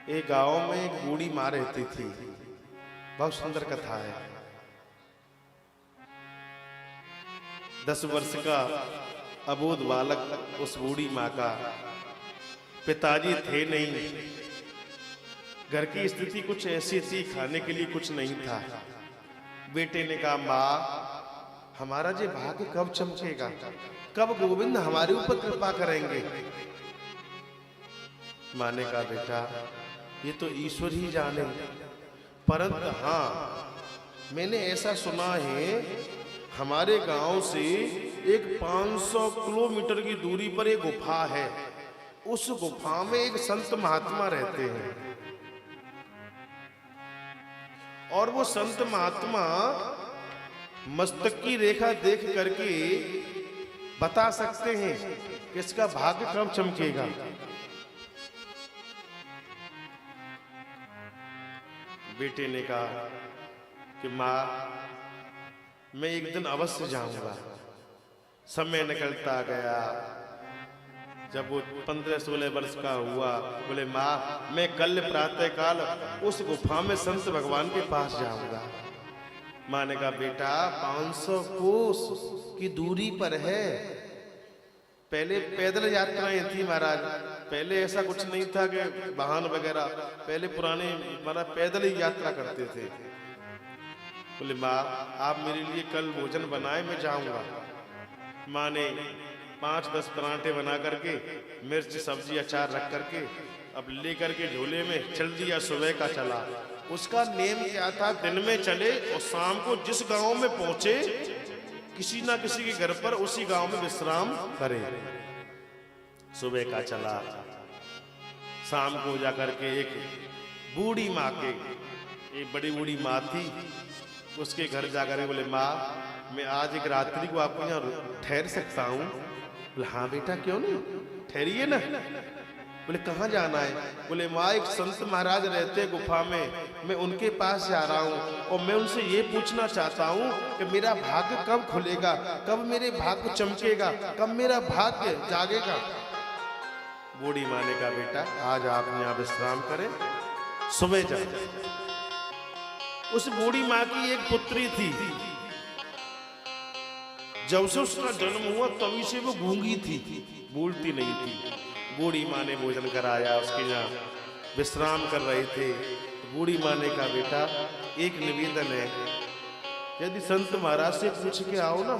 एक गांव में एक बूढ़ी माँ रहती थी। बहुत सुंदर कथा है। 10 वर्ष का अबोध बालक उस बूढ़ी माँ का, पिताजी थे नहीं, घर की स्थिति कुछ ऐसी थी, खाने के लिए कुछ नहीं था। बेटे ने कहा, माँ हमारा जो भाग्य कब चमकेगा, कब गोविंद हमारे ऊपर कृपा करेंगे। माँ ने कहा, बेटा ये तो ईश्वर ही जाने, परंतु हाँ मैंने ऐसा सुना है, हमारे गांव से एक 500 किलोमीटर की दूरी पर एक गुफा है। उस गुफा में एक संत महात्मा रहते हैं और वो संत महात्मा मस्तक की रेखा देख करके बता सकते हैं कि इसका भाग्य कब चमकेगा। बेटे ने कहा कि माँ मैं एक दिन अवश्य जाऊंगा। समय निकलता गया। जब वो 15-16 वर्ष का हुआ, बोले माँ मैं कल प्रातः काल उस गुफा में संत भगवान के पास जाऊंगा। माँ ने कहा, बेटा 500 कोस की दूरी पर है। पहले पैदल यात्राएं थी महाराज, पहले ऐसा कुछ नहीं था कि वाहन वगैरह, पहले पुराने महाराज पैदल ही यात्रा करते थे। बोले माँ आप मेरे लिए कल भोजन बनाए, मैं जाऊंगा। माँ ने 5-10 पराठे बना करके, मिर्च सब्जी अचार रख करके अब ले करके झोले में चल दिया। सुबह का चला। उसका नेम क्या था, दिन में चले और शाम को जिस गांव में पहुंचे किसी ना किसी के घर पर उसी गांव में विश्राम करे। सुबह का चला, शाम को जाकर के एक बूढ़ी माँ के, एक बड़ी बूढ़ी माँ थी, उसके घर जाकर बोले माँ मैं आज एक रात्रि को आपको यहाँ ठहर सकता हूँ। बोले हाँ बेटा क्यों नहीं, ठहरिए ना। बोले कहाँ जाना है। बोले माँ एक संत महाराज रहते गुफा में, मैं उनके पास जा रहा हूँ और मैं उनसे ये पूछना चाहता हूँ कि मेरा भाग्य कब खुलेगा, कब मेरे भाग्य चमकेगा, कब मेरा भाग्य जागेगा। बूढ़ी माँ ने कहा, बेटा आज आप यहाँ विश्राम करें, सुबह जाए। उस बूढ़ी माँ की एक पुत्री थी। जब से उसका जन्म हुआ तभी से वो गूंगी थी, बोलती नहीं थी। बूढ़ी माँ ने भोजन कराया, उसके यहाँ विश्राम कर रहे थे। बूढ़ी माँ ने कहा, बेटा एक निवेदन है, यदि संत महाराज से पूछ के आओ ना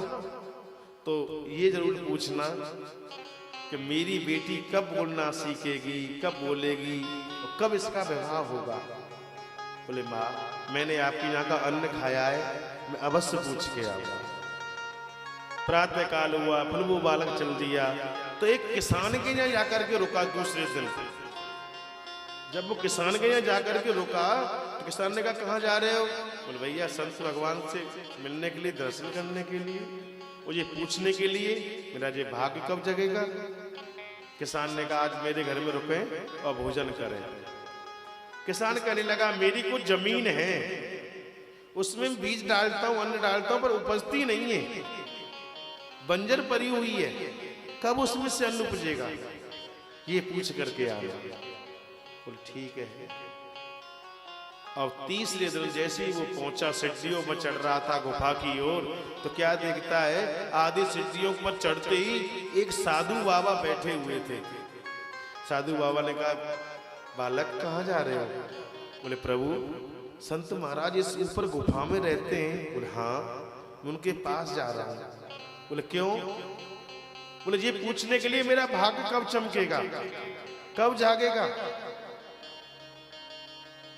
तो ये जरूर पूछना कि मेरी बेटी कब बोलना सीखेगी, कब बोलेगी और कब इसका विवाह होगा। बोले माँ मैंने आपके यहाँ का अन्न खाया है, मैं अवश्य पूछ के आऊंगा। प्रातः काल हुआ, फिर वो बालक चल दिया तो एक किसान के यहाँ जाकर के रुका। दूसरे दिन जब वो किसान के यहाँ जाकर के रुका तो किसान ने कहा, कहाँ जा रहे हो। बोले भैया संत भगवान से मिलने के लिए, दर्शन करने के लिए, वो ये पूछने के लिए मेरा ये भाग्य कब जगेगा। किसान ने कहा आज मेरे घर में रुके और भोजन करें। किसान कहने लगा, मेरी कुछ जमीन है, उसमें बीज डालता हूं, अन्न डालता हूं, पर उपजती नहीं है, बंजर पड़ी हुई है, कब उसमें से अन्न उपजेगा, ये पूछ करके आ गया। बोले ठीक है। और तीसरे दिन जैसे ही वो पहुंचा, सीढ़ियों पर चढ़ रहा था गुफा की ओर, तो क्या देखता है, आधी सीढ़ियों पर चढ़ते ही एक साधु बाबा बैठे हुए थे। साधु बाबा ने कहा, बालक कहाँ जा रहे हो। बोले प्रभु संत महाराज इस ऊपर गुफा में रहते हैं। बोले हाँ मैं उनके पास जा रहा हूँ। बोले क्यों। बोले ये पूछने के लिए मेरा भाग्य कब चमकेगा, कब जागेगा।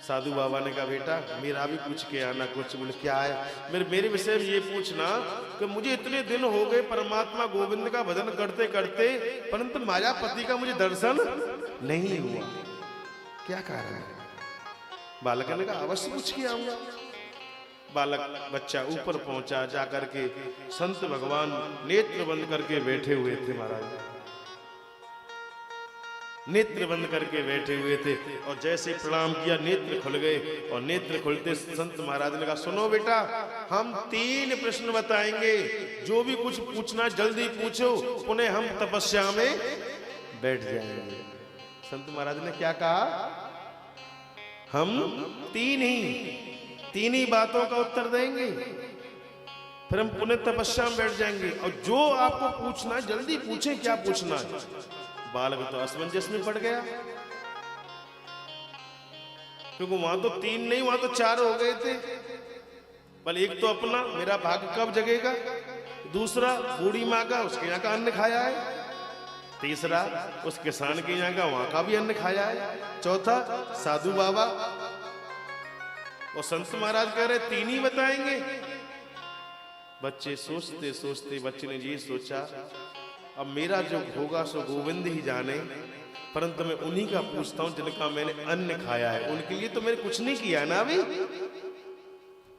साधु बाबा ने कहा, बेटा मेरा भी पूछ के आना कुछ। बोले क्या है। मेरे विषय में ये पूछना कि मुझे इतने दिन हो गए परमात्मा गोविंद का भजन करते करते, परंतु मायापति का मुझे दर्शन नहीं हुआ, क्या कारण है। बालक ने कहा अवश्य पूछ के आऊंगा। बालक बच्चा ऊपर पहुंचा, जाकर के संत भगवान नेत्र बंद करके बैठे हुए थे। महाराज नेत्र बंद करके बैठे हुए थे और जैसे प्रणाम किया नेत्र खुल गए। और नेत्र खुलते संत महाराज ने कहा, सुनो बेटा हम 3 प्रश्न बताएंगे, जो भी कुछ पूछना जल्दी पूछो, पुनः हम तपस्या में बैठ जाएंगे। संत महाराज ने क्या कहा, हम तीन ही बातों का उत्तर देंगे, फिर हम पुण्य तपस्या में बैठ जाएंगे। और जो आपको पूछना है जल्दी पूछें, क्या पूछना है। बालक तो असमंजस में पड़ गया, क्योंकि वहां तो तीन नहीं, वहां तो चार हो गए थे। पर एक तो अपना, मेरा भाग्य कब जगेगा, दूसरा बूढ़ी माँ का, उसके यहाँ का अन्न खाया है, तीसरा उस किसान के यहाँ का, वहां का भी अन्न खाया है, चौथा साधु बाबा। और संत महाराज कह रहे तीन ही बताएंगे। बच्चे सोचते सोचते बच्चे ने ये सोचा, अब मेरा जो होगा सो गोविंद ही जाने, परंतु मैं उन्हीं का पूछता हूं जिनका मैंने अन्न खाया है। उनके लिए तो मैंने कुछ नहीं किया ना अभी,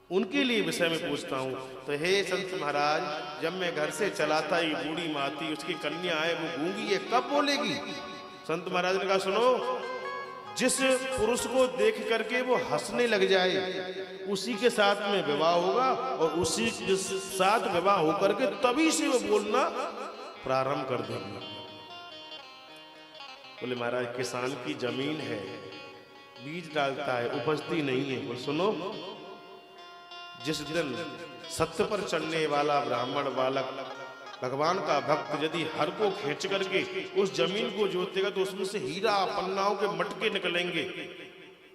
उनके लिए विषय में पूछता हूं। तो हे संत महाराज, जब मैं घर से चला था, ये बूढ़ी माती उसकी कन्या है, वो गूंगी है, कब बोलेगी। संत महाराज ने कहा सुनो, जिस पुरुष को देख करके वो हंसने लग जाए उसी के साथ में विवाह होगा, और उसी के साथ विवाह होकर के तभी से वो बोलना प्रारंभ कर देंगे। बोले महाराज किसान की जमीन है, बीज डालता है, उपजती नहीं है। बोले सुनो, जिस दिन सत्य पर चलने वाला ब्राह्मण बालक भगवान का भक्त यदि हर को खींच करके उस जमीन को जोतेगा तो उसमें से हीरा पन्नाओं के मटके निकलेंगे,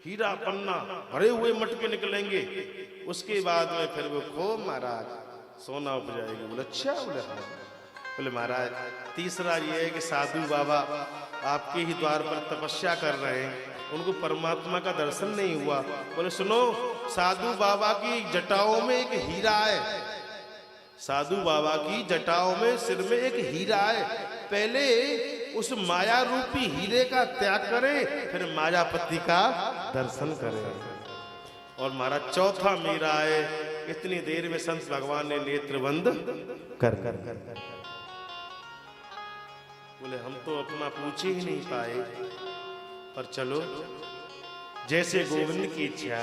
हीरा पन्ना भरे हुए मटके निकलेंगे। उसके बाद में फिर वो खूब महाराज सोना उपजाएगी। बोले अच्छा। बोले हाँ। बोले महाराज तीसरा ये है कि साधु बाबा आपके ही द्वार पर तपस्या कर रहे हैं, उनको परमात्मा का दर्शन नहीं हुआ। बोले सुनो, साधु बाबा की जटाओं में एक हीरा है, साधु बाबा की जटाओं में सिर में एक हीरा है। पहले उस माया रूपी हीरे का त्याग करें, फिर मायापति का दर्शन करें। और महाराज चौथा मेरा है, इतनी देर में संत भगवान ने नेत्र बंद कर बोले हम तो अपना पूछ ही नहीं पाए, पर चलो जैसे गोविंद की इच्छा।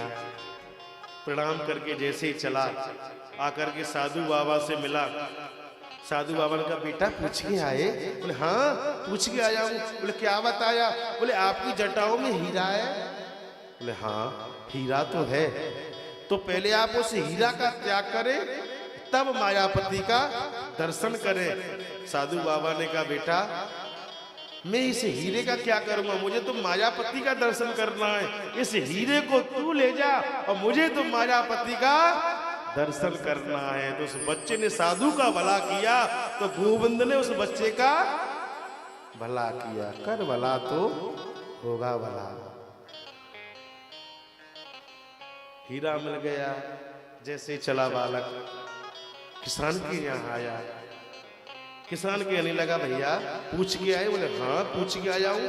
प्रणाम करके जैसे ही चला, आकर के साधु बाबा से मिला। साधु बाबा ने कहा बेटा पूछ के आए। बोले हाँ पूछ के आया हूँ। बोले क्या बताया। बोले आपकी जटाओं में हीरा है। बोले हाँ हीरा तो है, तो पहले आप उस हीरा का त्याग करें तब मायापति का दर्शन करें। साधु बाबा ने कहा बेटा मैं इस हीरे का क्या करूंगा, मुझे तो मायापति का दर्शन करना है। इस हीरे को तू ले जा और मुझे तो मायापति का दर्शन करना है। तो उस बच्चे ने साधु का भला किया तो गोविंद ने उस बच्चे का भला किया। कर भला तो होगा भला। हीरा मिल गया। जैसे चला बालक किसान के यहाँ आया। किसान के आने लगा भैया पूछ के आए। बोले हाँ पूछ के आया हूं।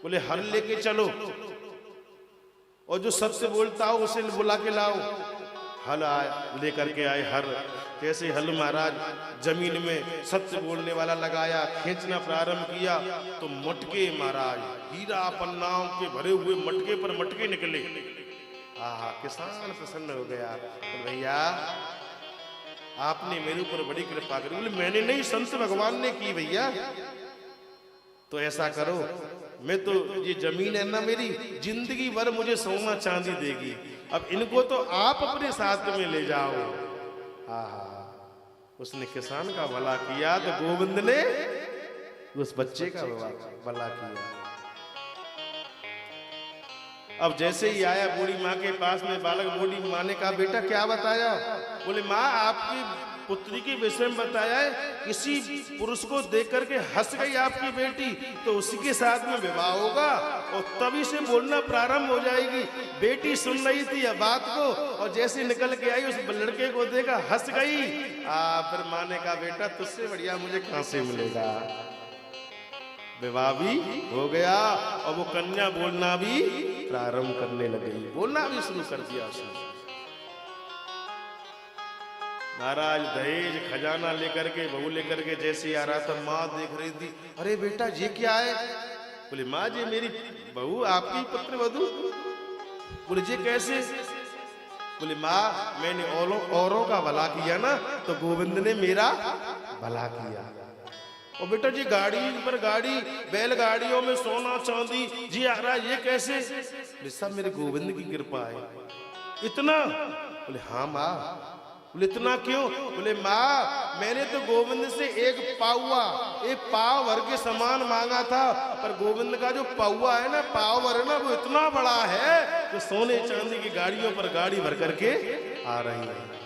बोले हल लेके चलो और जो सत्य बोलता हो उसे बुला के लाओ। हल लेकर के आए हर। जैसे हल महाराज जमीन में सत्य बोलने वाला लगाया, खींचना प्रारंभ किया तो मटके महाराज हीरा पन्नाओं के भरे हुए मटके पर मटके निकले। आहा किसान प्रसन्न हो गया। तो भैया आपने मेरे ऊपर बड़ी कृपा करी। बोले मैंने नहीं संत भगवान ने की भैया। तो ऐसा करो मैं तो ये जमीन है ना मेरी जिंदगी भर मुझे सोना चांदी देगी। अब इनको तो आप अपने साथ में ले जाओ। आहा उसने किसान का भला किया तो गोविंद ने उस बच्चे का भला किया। अब जैसे ही आया बूढ़ी माँ के पास में बालक, बूढ़ी माँ ने कहा बेटा क्या बताया। बोले माँ आपकी पुत्री के विषय में बताया है, किसी पुरुष को देख करके हंस गई आपकी बेटी तो उसी के साथ में विवाह होगा और तभी से बोलना प्रारंभ हो जाएगी। बेटी सुन रही थी यह बात को और जैसे निकल के आई उस लड़के को देखा हंस गई। फिर माँ ने कहा बेटा तुझसे बढ़िया मुझे कहां से मिलेगा। विवाह भी हो गया और वो कन्या बोलना भी प्रारंभ करने लगी, बोलना भी शुरू कर दिया उसने। महाराज दहेज खजाना लेकर के बहू लेकर के जैसे आ रहा था, माँ देख रही थी। अरे बेटा ये क्या है। बोले माँ जी मेरी बहू आपकी पुत्र वधू। बोले जी कैसे। बोले माँ मैंने औरों का भला किया ना तो गोविंद ने मेरा भला किया। और बेटा जी गाड़ी पर गाड़ी, बैलगाड़ियों में सोना चांदी जी आ रहा, ये कैसे? बोले सब मेरे गोविंद की कृपा है। इतना? बोले हाँ माँ। बोले इतना क्यों? बोले माँ मैंने तो गोविंद से एक पाव भर के सामान मांगा था, पर गोविंद का जो पावा है ना, पाव भर है ना, वो इतना बड़ा है कि सोने चांदी की गाड़ियों पर गाड़ी भर करके आ रही है।